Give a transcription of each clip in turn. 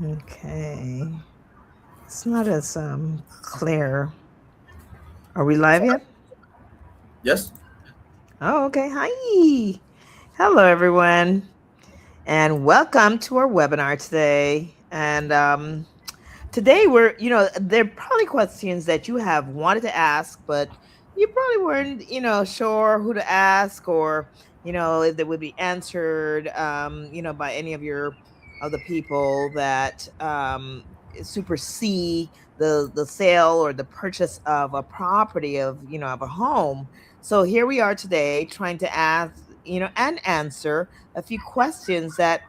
Okay. It's not as clear. Are we live yet? Yes. Oh, okay. Hi. Hello, everyone, and welcome to our webinar today. And today there are probably questions that you have wanted to ask, but you probably weren't, sure who to ask, or if they would be answered, by any of the people that supersede the sale or the purchase of a property, of a home. So here we are today trying to ask, and answer a few questions that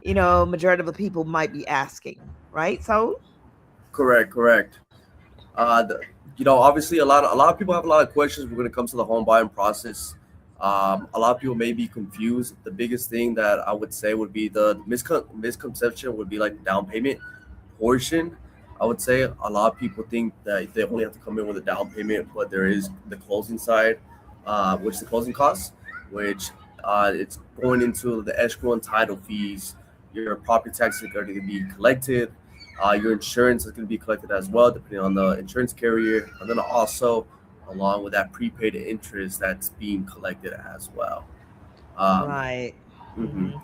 majority of the people might be asking, right? So Correct. Correct. Obviously, a lot of people have a lot of questions when it comes to the home buying process. A lot of people may be confused. The biggest thing that I would say would be the misconception would be like the down payment portion. I would say a lot of people think that they only have to come in with a down payment, but there is the closing side, which is the closing costs, which it's going into the escrow and title fees. Your property taxes are going to be collected. Your insurance is going to be collected as well, depending on the insurance carrier, and then also along with that prepaid interest that's being collected as well. Um, right. mhm.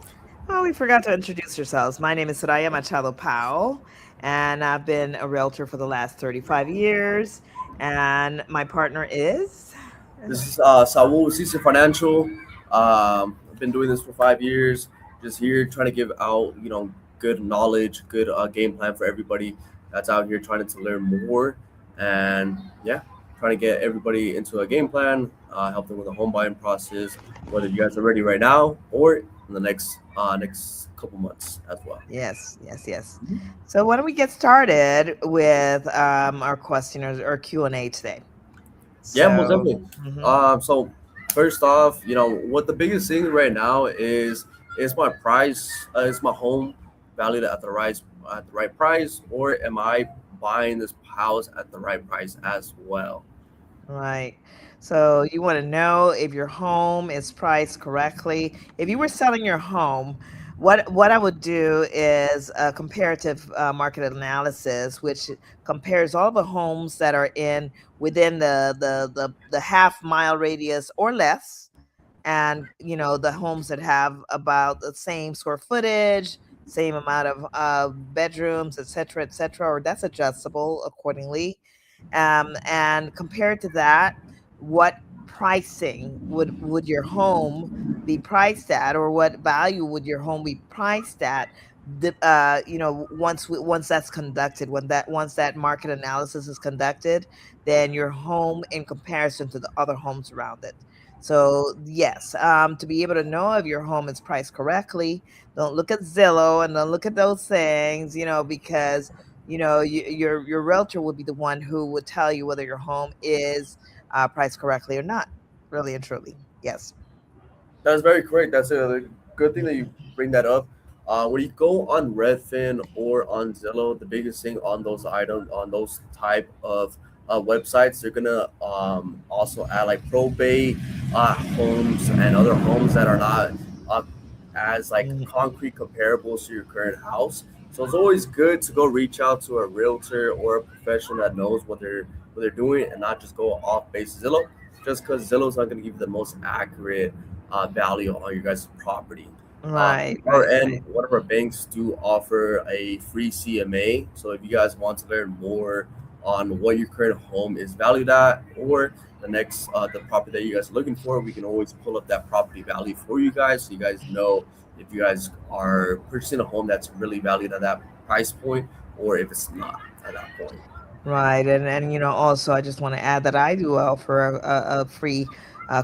Oh, we forgot to introduce yourselves. My name is Soraya Machado-Powell, and I've been a realtor for the last 35 years. And my partner is. This is Saul CC Financial. I've been doing this for 5 years. Just here trying to give out, good knowledge, good game plan for everybody that's out here trying to learn more. And yeah, trying to get everybody into a game plan, help them with the home buying process, whether you guys are ready right now or in the next couple months as well. Yes, yes, yes. So why don't we get started with our questioners or Q&A today? Yeah, most So, definitely. mhm. So first off, what the biggest thing right now is my price, is my home valued at the right price, or am I buying this house at the right price as well? Right. So you want to know if your home is priced correctly. If you were selling your home, what I would do is a comparative market analysis, which compares all the homes that are in within the half mile radius or less, and the homes that have about the same square footage, same amount of bedrooms, et cetera, or that's adjustable accordingly. And compared to that, what pricing would your home be priced at, or what value would your home be priced at? Once that's conducted, once that market analysis is conducted, then your home in comparison to the other homes around it. So yes, to be able to know if your home is priced correctly, don't look at Zillow and don't look at those things, because your realtor would be the one who would tell you whether your home is priced correctly or not. Really and truly, yes. That's very correct. That's a good thing that you bring that up. When you go on Redfin or on Zillow, the biggest thing on those items, on those type of websites, they're gonna also add like probate homes and other homes that are not uh, as like Mm, concrete comparables to your current house. So it's always good to go reach out to a realtor or a professional that knows what they're doing, and not just go off base Zillow, just because Zillow's not going to give you the most accurate value on your guys' property. right, On our right, end, right. one of our banks do offer a free CMA. So if you guys want to learn more on what your current home is valued at, or the property that you guys are looking for, we can always pull up that property value for you guys, so you guys know if you guys are purchasing a home that's really valued at that price point, or if it's not at that point. Right, and also I just want to add that I do offer a free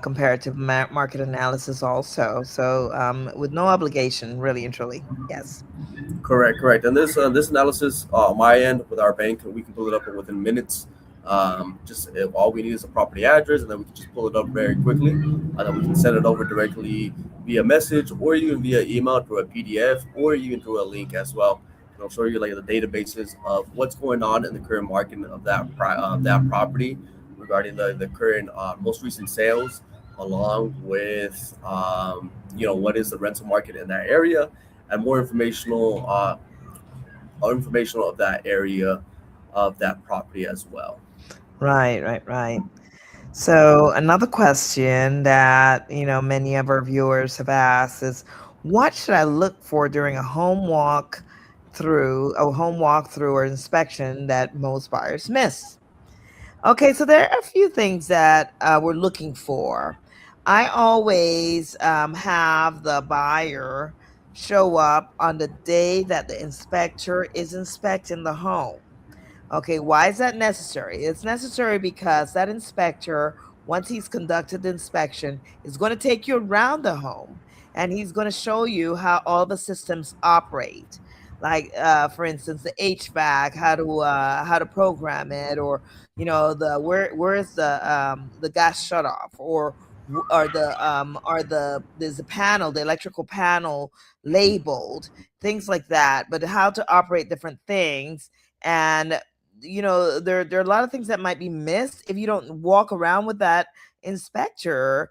comparative market analysis also. So with no obligation, really and truly. Yes. Correct, correct. And this analysis on my end with our bank, we can pull it up within minutes. Just if all we need is a property address, and then we can just pull it up very quickly, and then we can send it over directly via message, or even via email through a PDF, or even through a link as well. And I'll show you like the databases of what's going on in the current market of that property, regarding the current most recent sales, along with what is the rental market in that area, and more informational information of that area of that property as well. Right, right, right. So another question that, many of our viewers have asked is, what should I look for during a home walkthrough or inspection that most buyers miss? Okay, so there are a few things that we're looking for. I always have the buyer show up on the day that the inspector is inspecting the home. Okay, why is that necessary? It's necessary because that inspector, once he's conducted the inspection, is going to take you around the home and he's going to show you how all the systems operate. Like, for instance, the HVAC, how to program it, or the where is the gas shut off, or there's a panel, the electrical panel labeled, things like that. But how to operate different things, and there are a lot of things that might be missed if you don't walk around with that inspector.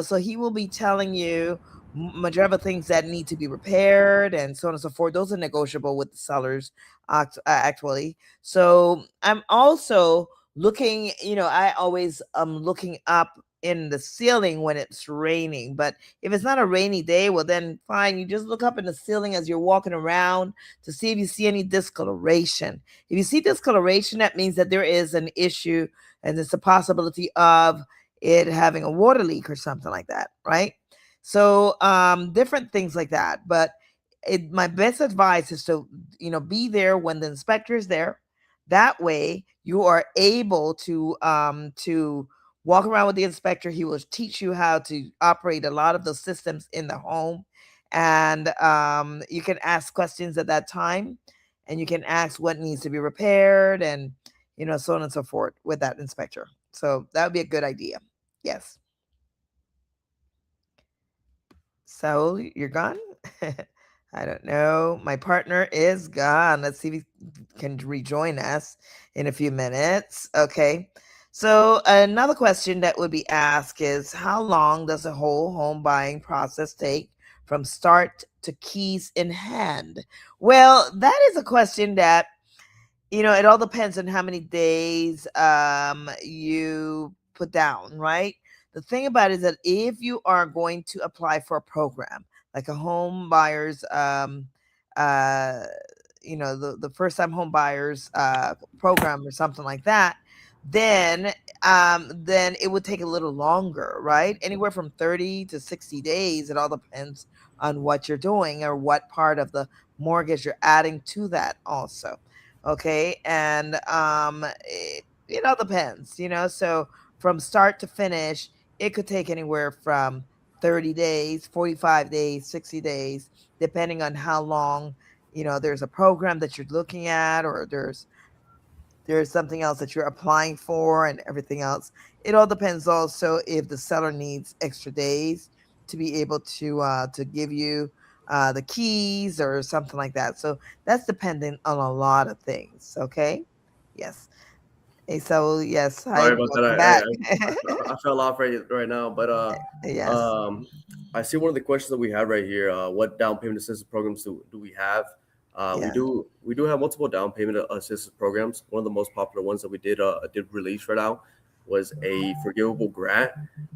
So he will be telling you majority of things that need to be repaired and so on and so forth. Those are negotiable with the sellers, actually. So I'm also looking, I always looking up in the ceiling when it's raining. But if it's not a rainy day, well, then fine, you just look up in the ceiling as you're walking around to see if you see any discoloration. If you see discoloration, that means that there is an issue and there's a possibility of it having a water leak or something like that, right? So different things like that. But my best advice is to be there when the inspector is there. That way you are able to walk around with the inspector. He will teach you how to operate a lot of the systems in the home, and you can ask questions at that time, and you can ask what needs to be repaired, and so on and so forth with that inspector. So that would be a good idea. Yes. So you're gone? I don't know. My partner is gone. Let's see if he can rejoin us in a few minutes. Okay. So another question that would be asked is, how long does the whole home buying process take from start to keys in hand? Well, that is a question that it all depends on how many days you put down, right? The thing about it is that if you are going to apply for a program like a home buyers, uh, the first time home buyers program or something like that, then it would take a little longer, right? Anywhere from 30 to 60 days. It all depends on what you're doing or what part of the mortgage you're adding to that also. Okay, and it all depends, so from start to finish it could take anywhere from 30 days, 45 days, 60 days, depending on how long there's a program that you're looking at, or there's something else that you're applying for and everything else. It all depends also if the seller needs extra days to be able to give you the keys or something like that. So that's dependent on a lot of things. Okay. Yes. Hey, so yes. Hi. Sorry about that. Welcome back. I fell off right now, but Yes. um, I see one of the questions that we have right here. What down payment assistance programs do we have? Yeah. We do have multiple down payment assistance programs. One of the most popular ones that we did release right now was a forgivable grant.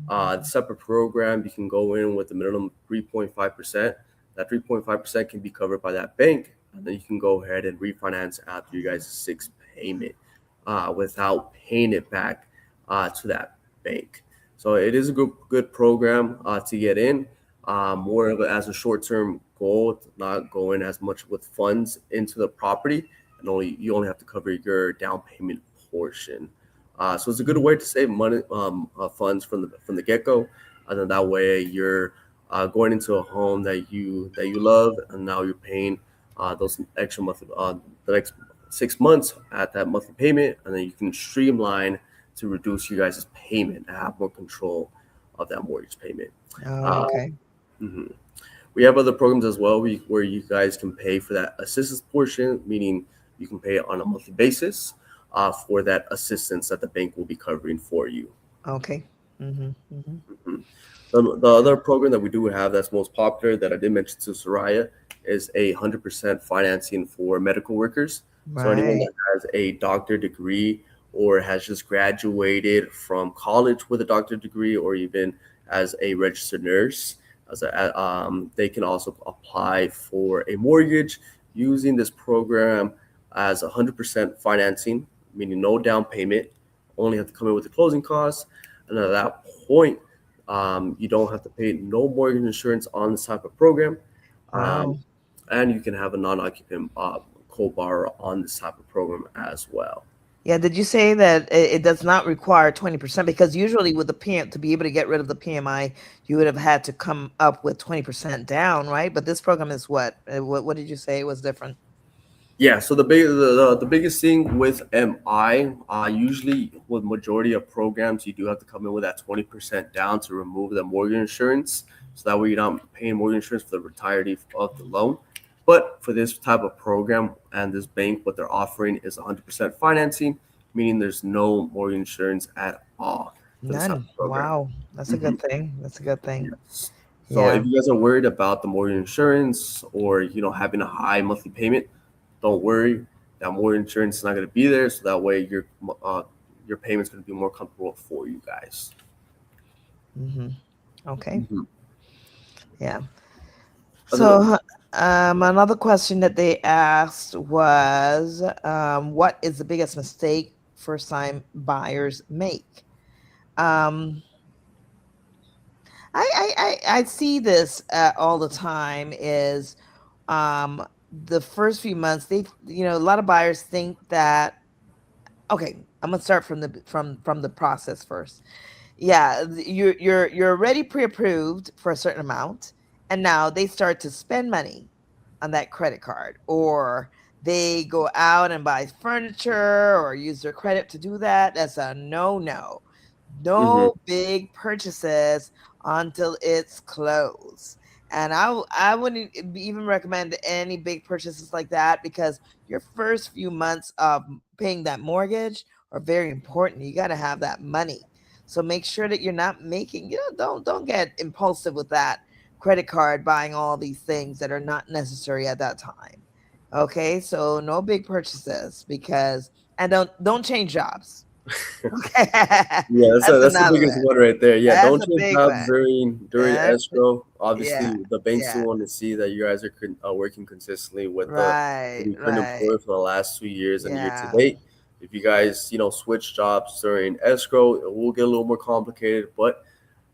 The separate program, you can go in with a minimum 3.5%. That 3.5% can be covered by that bank, and then you can go ahead and refinance after you guys' sixth payment without paying it back to that bank. So it is a good program to get in. More of it as a short term goal, not going as much with funds into the property, and you only have to cover your down payment portion. So it's a good way to save money, funds from the get go, and then that way you're going into a home that you love, and now you're paying those extra monthly the next 6 months at that monthly payment, and then you can streamline to reduce you guys' payment and have more control of that mortgage payment. Oh, Uh, okay. mhm. We have other programs as well where you guys can pay for that assistance portion, meaning you can pay it on a monthly basis for that assistance that the bank will be covering for you. Okay. Mm-hmm. Mhm. The other program that we do have that's most popular that I did mention to Soraya is 100% financing for medical workers. So anyone that Right. has a doctor degree or has just graduated from college with a doctor degree, or even as a registered nurse, they can also apply for a mortgage using this program as 100% financing, meaning no down payment, only have to come in with the closing costs. And at that point, you don't have to pay no mortgage insurance on this type of program. Um, Oh. and you can have a non-occupant co-borrower on this type of program as well. Yeah, did you say that it does not require 20%? Because usually with the PM, to be able to get rid of the PMI, you would have had to come up with 20% down, right? But this program is what? What did you say was different? Yeah, so the biggest thing with MI, usually with majority of programs, you do have to come in with that 20% down to remove the mortgage insurance, so that way you're not paying mortgage insurance for the entirety of the loan. But for this type of program and this bank, what they're offering is 100% financing, meaning there's no mortgage insurance at all for this type None. of program. Wow. That's a Mhm. good thing. That's a good thing. Yes. So if Yeah. you guys are worried about the mortgage insurance or having a high monthly payment, don't worry. That mortgage insurance is not going to be there, so that way your payment's going to be more comfortable for you guys. Hmm. Okay. Mhm. Yeah. Other So, another question that they asked was, what is the biggest mistake first time buyers make? Um, I see this all the time is the first few months a lot of buyers think that okay, I'm gonna start from the process first. Yeah, you're already pre-approved for a certain amount, and now they start to spend money on that credit card, or they go out and buy furniture or use their credit to do that. That's a no. Mhm. No big purchases until it's closed. And I wouldn't even recommend any big purchases like that, because your first few months of paying that mortgage are very important. You got to have that money. So make sure that you're not making, don't get impulsive with that credit card buying all these things that are not necessary at that time. Okay? So no big purchases, because and don't change jobs. Okay. Yeah, That's that's the another biggest one. one right there. Yeah, That's don't a change big jobs one. during That's escrow. yeah, Obviously, the banks do yeah. want to see that you guys are working consistently with the Right, current right. employer for the last 2 years and year to Yeah. date. If you guys switch jobs during escrow, it will get a little more complicated. But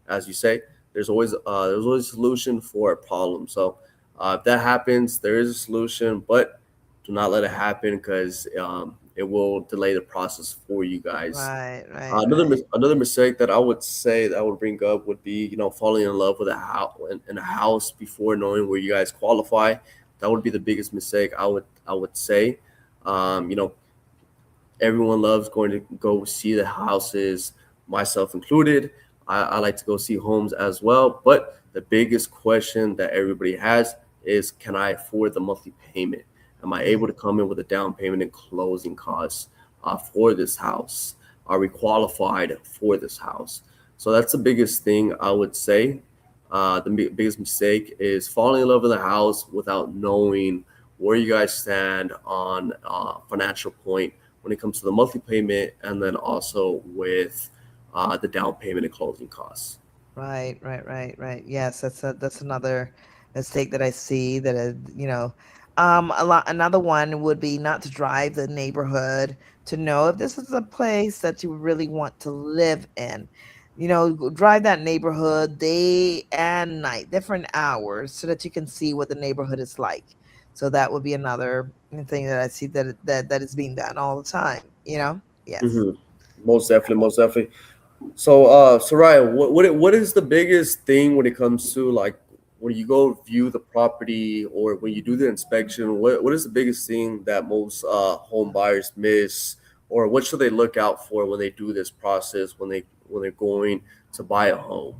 as you say, there's always a solution for a problem. So if that happens, there is a solution, but do not let it happen because it will delay the process for you guys. Right, right, right. Another mistake that I would say that I would bring up would be falling in love with a house before knowing where you guys qualify. That would be the biggest mistake I would say. Um, you know, Everyone loves going to go see the houses, myself included. I like to go see homes as well. But the biggest question that everybody has is, can I afford the monthly payment? Am I able Yeah. to come in with a down payment and closing costs for this house? Are we qualified for this house? So that's the biggest thing I would say. The biggest mistake is falling in love with a house without knowing where you guys stand on financial point when it comes to the monthly payment, and then also with the down payment and closing costs. Right, right, right, right. Yes, that's another mistake that I see that another one would be not to drive the neighborhood to know if this is a place that you really want to live in. Drive that neighborhood day and night, different hours, so that you can see what the neighborhood is like. So that would be another thing that I see that is being done all the time. Yes. Hmm. Most definitely, most definitely. So, Soraya, what is the biggest thing when it comes to like when you go view the property or when you do the inspection? What is the biggest thing that most home buyers miss, or what should they look out for when they do this process when they're going to buy a home?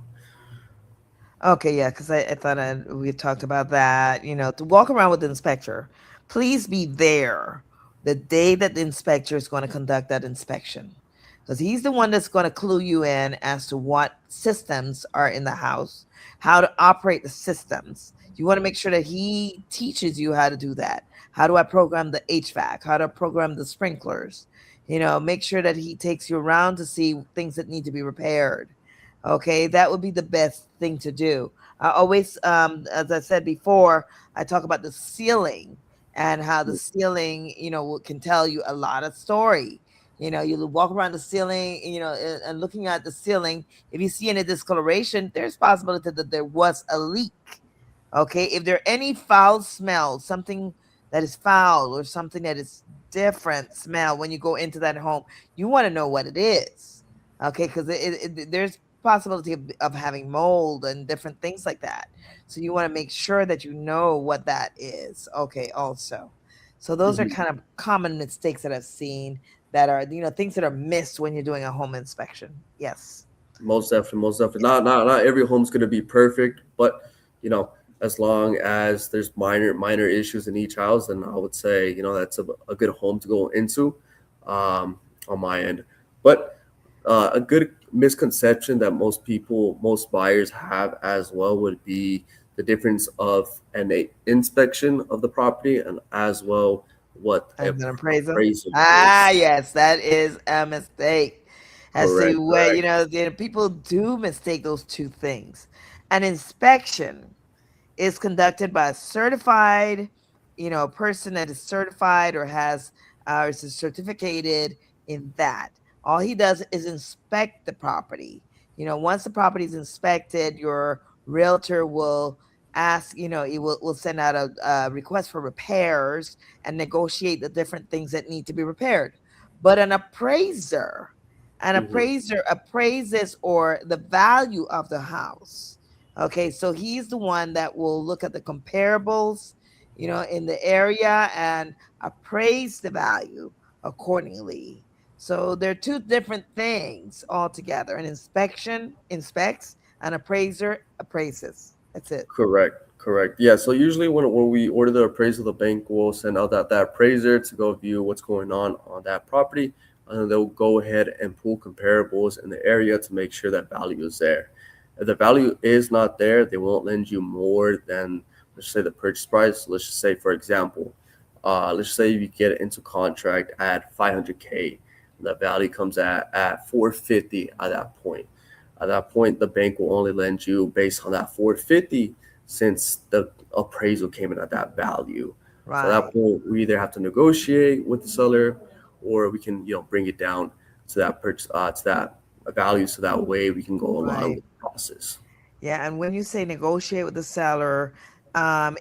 Okay, yeah, because I thought we had talked about that. To walk around with the inspector, please be there the day that the inspector is going to conduct that inspection, because he's the one that's going to clue you in as to what systems are in the house, how to operate the systems. You want to make sure that he teaches you how to do that. How do I program the HVAC? How to program the sprinklers? Make sure that he takes you around to see things that need to be repaired. Okay, that would be the best thing to do. I always, as I said before, I talk about the ceiling and how the ceiling, can tell you a lot of story. You walk around the ceiling, and looking at the ceiling. If you see any discoloration, there's possibility that there was a leak. Okay, if there are any foul smells, something that is foul or something that is different smell when you go into that home, you want to know what it is. Okay, because there's possibility of having mold and different things like that. So you want to make sure that you know what that is. Okay, also. So those are Mhm. kind of common mistakes that I've seen that are, things that are missed when you're doing a home inspection. Yes. Most definitely, most definitely. Not every home's gonna be perfect, but you know, as long as there's minor issues in each house, then I would say that's a good home to go into, on my end. But a good misconception that most buyers have as well would be the difference of an inspection of the property and as well what a As an appraiser? appraisal Ah, is. yes, that is a mistake. As to Correct, where, correct. people do mistake those two things. An inspection is conducted by a certified, person that is certified or has or is certificated in that. All he does is inspect the property. Once the property is inspected, your realtor will ask, it will send out a request for repairs and negotiate the different things that need to be repaired. But an Hmm. appraiser appraises or the value of the house. Okay, so he's the one that will look at the comparables, in the area and appraise the value accordingly. So they're two different things altogether. An inspection inspects, an appraiser appraises. That's it. Correct, correct. Yeah. So usually when we order the appraisal, the bank will send out that appraiser to go view what's going on that property, and then they'll go ahead and pull comparables in the area to make sure that value is there. If the value is not there, they won't lend you more than, let's say, the purchase price. Let's just say, for example, let's say you get into contract at 500K, the value comes at 450 at that point. At that point, the bank will only lend you based on that 450 since the appraisal came in at that value. So at that Right. point, we either have to negotiate with the seller, or we can bring it down to that purchase to that value, so that way we can go along Right. with the process. Yeah, and when you say negotiate with the seller,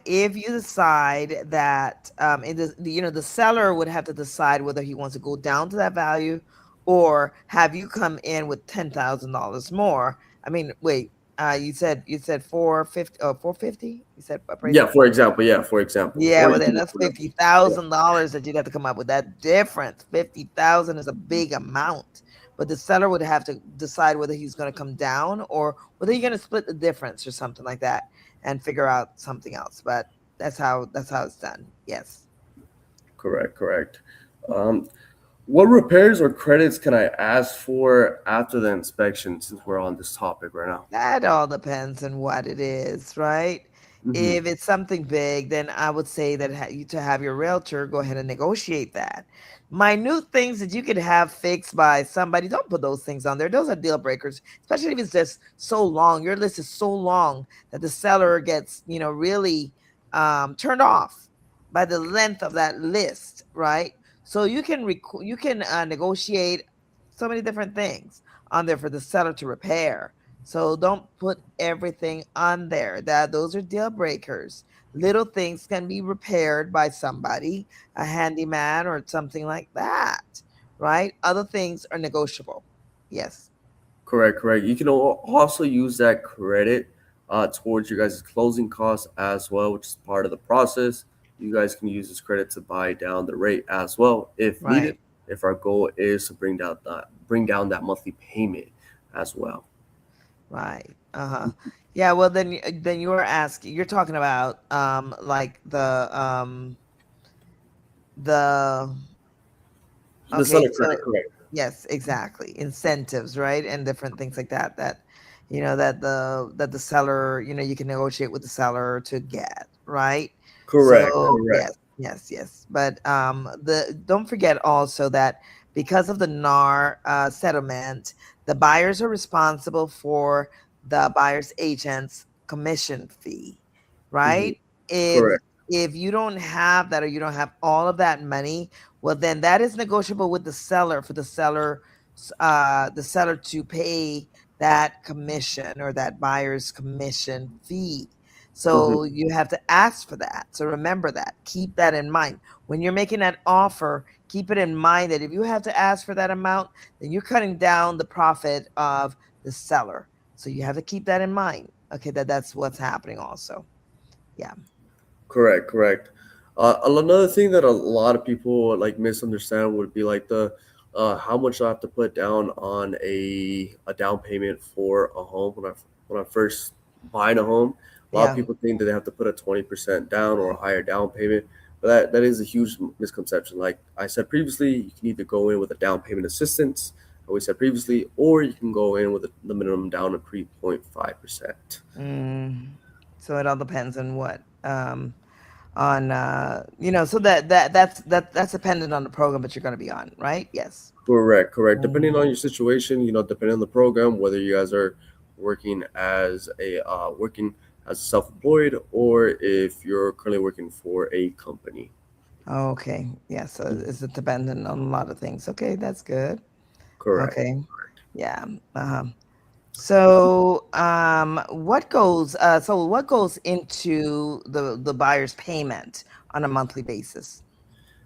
if you decide that the seller would have to decide whether he wants to go down to that value or have you come in with $10,000 more. I mean, wait, you said 450, 450? You said Yeah, appraisal? for example. Yeah, for example. Yeah, Or well you then can that's whatever. fifty Yeah, thousand dollars that you'd have to come up with. That difference, 50,000 is a big amount. But the seller would have to decide whether he's going to come down or whether you're going to split the difference or something like that and figure out something else. But that's how it's done. Yes. correct, correct. Um, what repairs or credits can I ask for after the inspection, since we're on this topic right now? That all depends on what it is, right? Hmm. If it's something big, then I would say that you to have your realtor go ahead and negotiate that. Minute things that you could have fixed by somebody, don't put those things on there. Those are deal breakers, especially if it's just so long. Your list is so long that the seller gets, really turned off by the length of that list, right? So you can negotiate so many different things on there for the seller to repair. So don't put everything on there. That those are deal breakers. Little things can be repaired by somebody, a handyman or something like that, right? Other things are negotiable. Yes. Correct, correct. You can also use that credit towards your guys' closing costs as well, which is part of the process. You guys can use this credit to buy down the rate as well if needed. Right. If our goal is to bring down that monthly payment as well. Right. Uh-huh. Yeah, well then you're talking about like the The okay, seller so credit, correct. yes, exactly. Incentives, right? And different things like that. that the seller, you can negotiate with the seller to get, right? Correct, So correct. yes, yes, yes. But the don't forget also that because of the NAR settlement, the buyers are responsible for the buyer's agent's commission fee, Hmm. right? if Correct. if you don't have that, or you don't have all of that money, well, then that is negotiable with the seller, for the seller to pay that commission, or that buyer's commission fee. So Hmm. you have to ask for that. So remember that. Keep that in mind. When you're making that offer, keep it in mind that if you have to ask for that amount, then you're cutting down the profit of the seller. So you have to keep that in mind. Okay, that's what's happening also. Yeah. Correct, correct. Another thing that a lot of people like misunderstand would be like the how much I have to put down on a down payment for a home when I first buying a home. A lot of Yeah. people think that they have to put a 20% down or a higher down payment, but that is a huge misconception. Like I said previously, you can either go in with a down payment assistance, like we said previously, or you can go in with the minimum down of 3.5%. Mm. So it all depends on what on so that's dependent on the program that you're going to be on, right? Yes. Correct, correct. Depending on Mhm. your situation, depending on the program, whether you guys are working as self-employed or if you're currently working for a company. Okay. Yeah. So Mhm. it's dependent on a lot of things. Okay, that's good. Correct. Okay. Yeah. Uh-huh. So what goes into the buyer's payment on a monthly basis?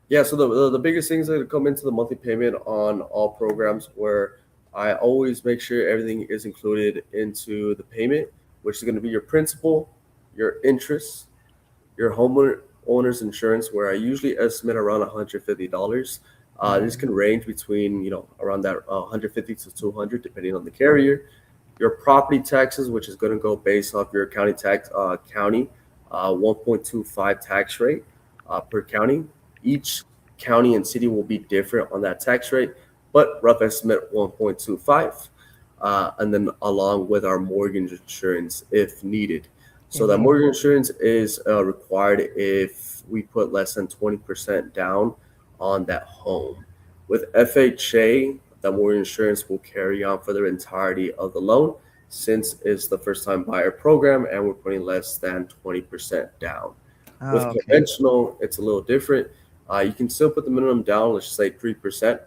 Yeah, so the biggest things that come into the monthly payment on all programs, where I always make sure everything is included into the payment, which is going to be your principal, your interest, your owner's insurance, where I usually estimate around $150. This Mhm. can range between around that 150 to 200 depending on the carrier. Your property taxes, which is going to go based off your county 1.25 tax rate per county. Each county and city will be different on that tax rate, but rough estimate 1.25. And then along with our mortgage insurance if needed. So If that needed. mortgage insurance is required if we put less than 20% down on that home. With FHA, the mortgage insurance will carry on for the entirety of the loan, since it's the first time buyer program and we're putting less than 20% down. With Oh, okay. conventional, it's a little different. You can still put the minimum down, let's just say 3%.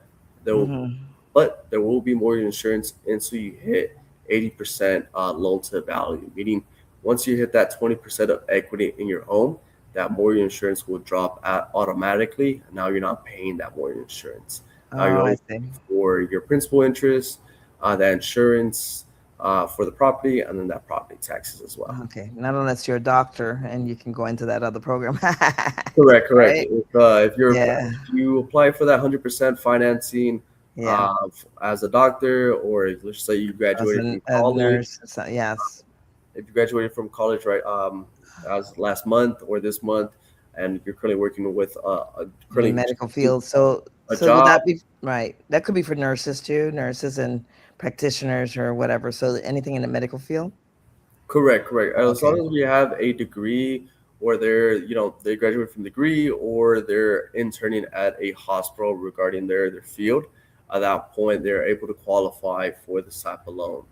There will Hmm. but there will be mortgage insurance until you hit 80% loan to value, meaning once you hit that 20% of equity in your home, that mortgage insurance will drop out automatically. And now you're not paying that mortgage insurance. Now Oh, you're I only see. paying for your principal interest, the insurance for the property, and then that property taxes as well. Okay. Not unless you're a doctor and you can go into that other program. Correct, correct. Right? Yeah. If you apply for that 100% financing Yeah. as a doctor, or let's say you As graduated from a college, nurse. So, yes. if you graduated from college right as last month or this month, and you're currently working with In the currently medical field. So a so would job. that be right? That could be for nurses too, nurses and practitioners or whatever. So anything in the medical field? Correct, correct. As Okay. long as you have a degree, or they graduate from degree, or they're interning at a hospital regarding their field, at that point they're able to qualify for this type of loan.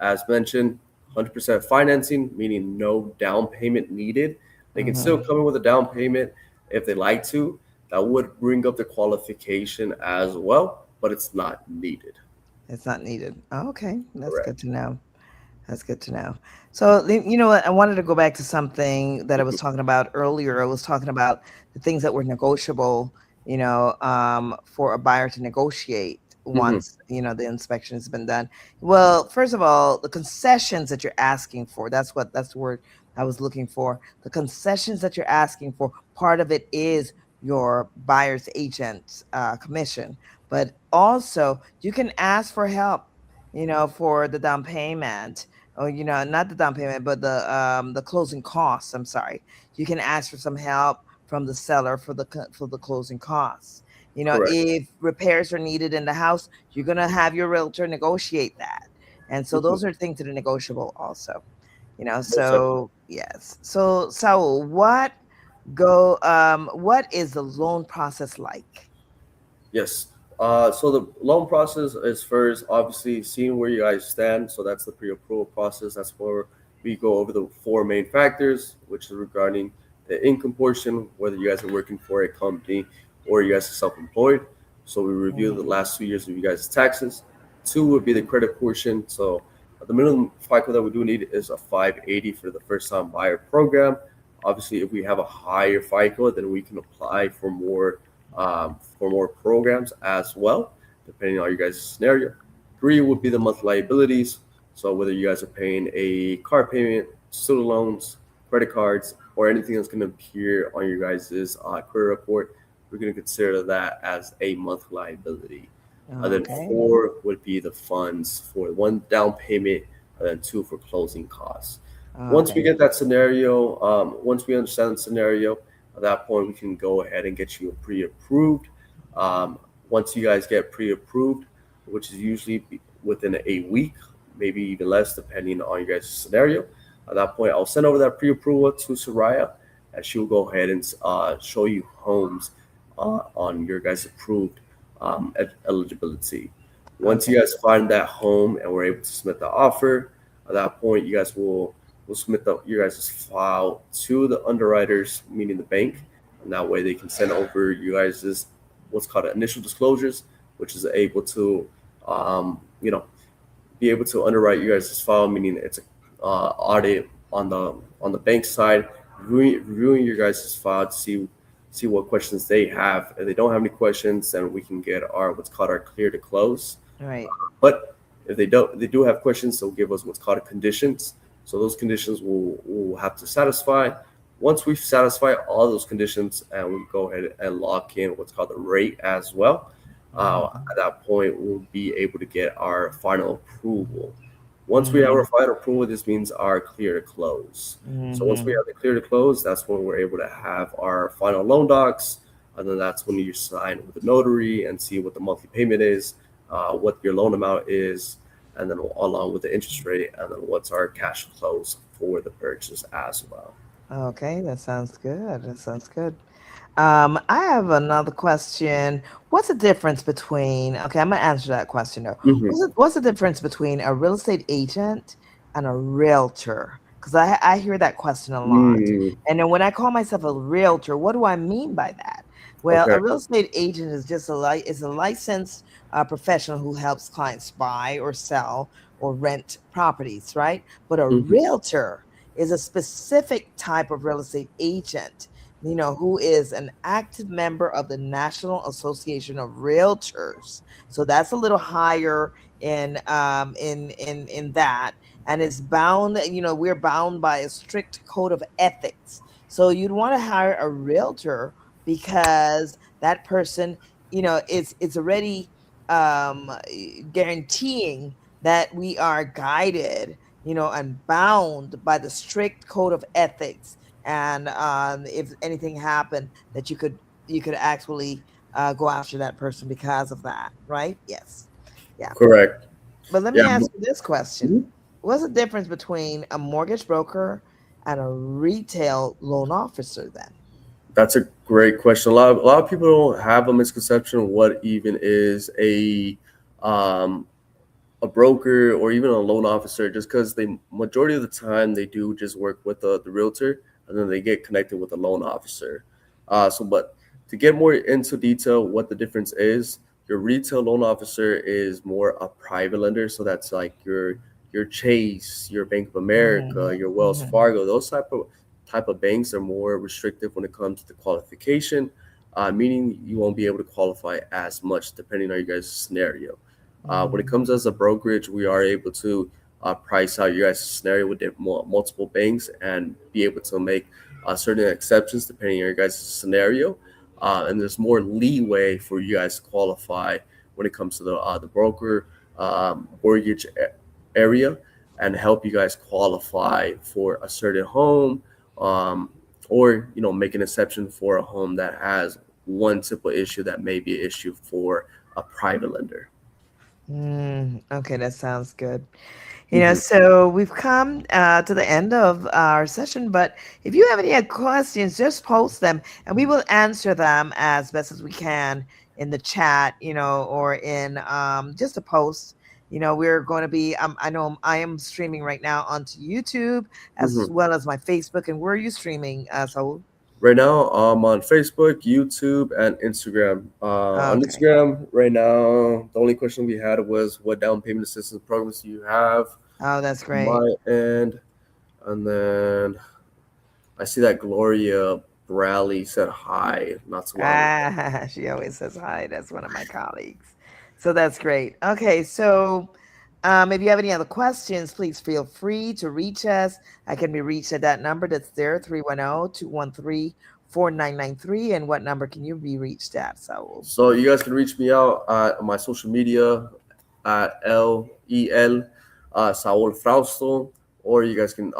As mentioned, 100% financing, meaning no down payment needed. They can still Hmm. come in with a down payment if they like to. That would bring up the qualification as well, but it's not needed. It's not needed. Oh, okay. That's good Correct. to know. That's good to know. So, you know what? I wanted to go back to something that I was Mhm. talking about earlier. I was talking about the things that were negotiable, for a buyer to negotiate Mhm. once, the inspection has been done. Well, first of all, the concessions that you're asking for, that's the word I was looking for. The concessions that you're asking for, part of it is your buyer's agent commission, but also you can ask for help, for the down payment, or not the down payment, but the closing costs. I'm sorry. You can ask for some help from the seller for the closing costs. Correct. If repairs are needed in the house, you're gonna have your realtor negotiate that. And so Mhm. those are things that are negotiable also. Most definitely. So yes. So Saul, what is the loan process like? Yes. So the loan process is first obviously seeing where you guys stand. So that's the pre-approval process. That's where we go over the four main factors, which is regarding the income portion, whether you guys are working for a company or you guys are self-employed. So we review the Mhm. last 2 years of you guys' taxes. Two would be the credit portion. So the minimum FICO that we do need is a 580 for the first-time buyer program. Obviously, if we have a higher FICO, then we can apply for more programs as well, depending on your guys' scenario. Three would be the monthly liabilities. So whether you guys are paying a car payment, student loans, credit cards, or anything that's going to appear on your guys' credit report, we're going to consider that as a monthly liability. And then Okay. four would be the funds for one down payment, and then two for closing costs. Once we Okay. get that scenario, once we understand the scenario, at that point, we can go ahead and get you pre-approved. Um, Once you guys get pre-approved, which is usually within a week, maybe even less, depending on your guys' scenario. At that point, I'll send over that pre-approval to Soraya, and she'll go ahead and show you homes on your guys' approved eligibility. Once you Okay. guys find that home and we're able to submit the offer, at that point, you guys will submit your guys' file to the underwriters, meaning the bank, and that way they can send over you guys' what's called initial disclosures, which is able to, you know, be able to underwrite you guys' file, meaning it's a audit on the bank side, reviewing your guys' file to see what questions they have. If they don't have any questions, then we can get our what's called our clear to close. Right. But if they do have questions, they'll give us what's called conditions. So those conditions will have to satisfy. Once we satisfy all those conditions and we go ahead and lock in what's called the rate as well, Mhm. at that point we'll be able to get our final approval. Once we have our Mhm. final approval, this means our clear to close. So once we Mhm. have the clear to close, that's when we're able to have our final loan docs, and then that's when you sign with the notary and see what the monthly payment is, what your loan amount is, and then along with the interest rate, and then what's our cash close for the purchase as well. Okay, that sounds good. That sounds good. I have another question. What's the difference between, okay, I'm gonna answer that question though. Hmm. What's the difference between a real estate agent and a realtor? Because I hear that question a lot. Mm, And then when I call myself a realtor, what do I mean by that? Well, okay. a real estate agent is just is a licensed professional who helps clients buy or sell or rent properties, right? But a Hmm. realtor is a specific type of real estate agent, who is an active member of the National Association of Realtors. So that's a little higher in that, and it's bound. We're bound by a strict code of ethics. So you'd want to hire a realtor because that person, it's already guaranteeing that we are guided, and bound by the strict code of ethics, and if anything happened, that you could actually go after that person because of that, right? Yes. Yeah. Correct. But let me Yeah. ask you this question. Mhm. What's the difference between a mortgage broker and a retail loan officer then? That's a great question. A lot of people don't have a misconception of what even is um, a broker or even a loan officer, just because they majority of the time they do just work with the realtor, and then they get connected with the loan officer. But to get more into detail what the difference is, your retail loan officer is more a private lender, so that's like your Chase, your Bank of Hmm. America, your Wells Hmm. Fargo. Those type of banks are more restrictive when it comes to the qualification, meaning you won't be able to qualify as much depending on your guys' scenario. When it Hmm. comes as a brokerage, we are able to price out your guys' scenario with multiple banks and be able to make certain exceptions depending on your guys' scenario. And there's more leeway for you guys to qualify when it comes to the broker mortgage area and help you guys qualify for a certain home, um, or make an exception for a home that has one simple issue that may be an issue for a private lender. Okay, that sounds good. Hmm. So we've come to the end of our session, but if you have any questions, just post them and we will answer them as best as we can in the chat, or in just a post. We're going to be, I know I am streaming right now onto YouTube as Hmm. well as my Facebook. And where are you streaming, Saul? Right now, I'm on Facebook, YouTube, and Instagram. On Okay. Instagram, right now, the only question we had was what down payment assistance programs do you have Oh, that's on great. my end? And then I see that Gloria Bradley said hi not too long ago. She always says hi. That's one of my colleagues. So that's great. Okay, so if you have any other questions, please feel free to reach us. I can be reached at that number that's there, 310-213-4993. And what number can you be reached at, Saul? So you guys can reach me out at my social media at LEL Saul Frausto, or you guys can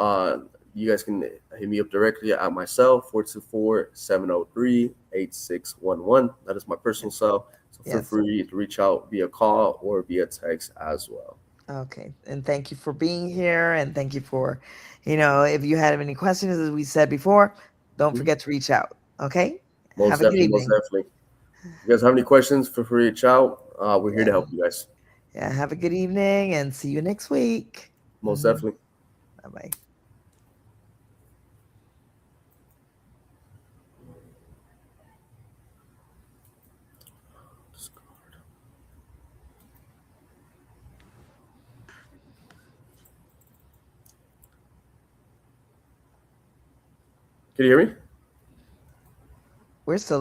hit me up directly at my cell 424-703-8611. That is my personal cell. So feel Yes. free to reach out via call or via text as well. Okay. And thank you for being here. And thank you for, if you had any questions, as we said before, don't Mhm. forget to reach out. Okay. Most Have a good definitely, most evening. definitely. If you guys have any questions, feel free to reach out. We're here to Yeah. help you guys. Yeah. Have a good evening and see you next week. Most definitely. Bye bye. Can you hear me? We're still